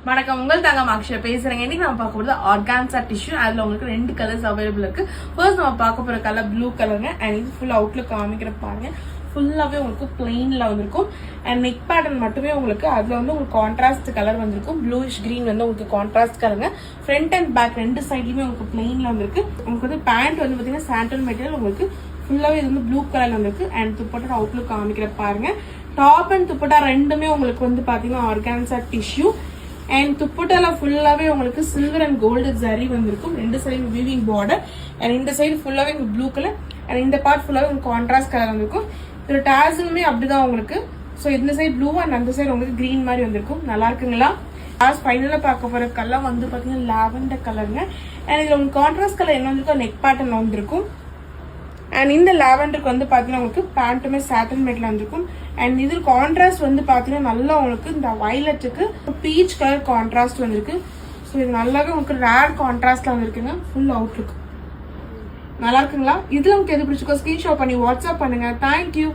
வணக்கம், உங்கள் தங்கம் அக்ஷயா பேசுறேங்க. இன்னைக்கு நம்ம பார்க்க போறது ஆர்கான்சா டிஷ்யூ. அதுல உங்களுக்கு 2 கலர்ஸ் அவைலபிள் இருக்கு. ஃபர்ஸ்ட் நம்ம பார்க்க போற கலர் ப்ளூ கலருங்க. அண்ட் இது ஃபுல் அவுட்லுக் காமிக்கிற பாருங்க. ஃபுல்லாவே உங்களுக்கு பிளெயின்ல வந்திருக்கும். அண்ட் நெக் பேட்டர்ன் மட்டுமே உங்களுக்கு அதுல வந்து உங்களுக்கு கான்ட்ராஸ்ட் கலர் வந்திருக்கும். ப்ளூஷ் கிரீன் வந்து உங்களுக்கு கான்ட்ராஸ்ட் கலருங்க. ஃப்ரண்ட் அண்ட் பேக் 2 சைட்லயுமே உங்களுக்கு பிளெயின்ல வந்திருக்கு. உங்களுக்கு வந்து பேண்ட் வந்து பாத்தீங்கன்னா சாண்டன் மெட்டீரியல் உங்களுக்கு ஃபுல்லாவே இது வந்து ப்ளூ கலர்ல வந்திருக்கு. அண்ட் துப்பட்டா அவுட்லுக் காமிக்கிற பாருங்க. டாப் அண்ட் துப்பட்டா ரெண்டுமே உங்களுக்கு வந்து பாத்தீங்கன்னா ஆர்கான்சா டிஷ்யூ. அண்ட் துப்பட்டால ஃபுல்லாவே உங்களுக்கு சில்வர் அண்ட் கோல்டு ஜரி வந்திருக்கும். 2 சைடு வீவிங் பார்டர். அண்ட் இந்த சைடு ஃபுல்லாவே ப்ளூ கலர். அண்ட் இந்த பார்ட் ஃபுல்லாவே உங்களுக்கு கான்ட்ராஸ்ட் கலர் வந்திருக்கும். இதோட டாசலுமே அப்படிதான் உங்களுக்கு. ஸோ இந்த சைடு ப்ளூ அண்ட் அந்த சைடு உங்களுக்கு கிரீன் மாதிரி வந்திருக்கும். நல்லா இருக்குங்களா? லாஸ்ட் ஃபைனலா பார்க்க போற கலர் வந்து பாத்தீங்கன்னா லாவெண்டர் கலருங்க. அண்ட் இதுல உங்களுக்கு கான்ட்ராஸ்ட் கலர் என்ன வந்திருக்கும், நெக் பேட்டர்ன் வந்திருக்கும். அண்ட் இந்த லாவெண்டருக்கு வந்து பாத்தீங்கன்னா உங்களுக்கு பேண்ட்டுமே சாட்டன் மேட்ல வந்திருக்கும். அண்ட் இது கான்ட்ராஸ்ட் வந்து பாத்தீங்கன்னா நல்லா உங்களுக்கு இந்த வயலட்டுக்கு பீச் கலர் கான்ட்ராஸ்ட் வந்திருக்கு. ஸோ இது நல்லாவே உங்களுக்கு ரேர் கான்ட்ராஸ்ட்ல வந்திருக்குங்க. ஃபுல் அவுட்லுக் நல்லா இருக்குங்களா? இதுல உங்களுக்கு எது பிடிச்சிக்கோ ஸ்கிரீன்ஷாட் பண்ணி வாட்ஸ்அப் பண்ணுங்க. தேங்க்யூ.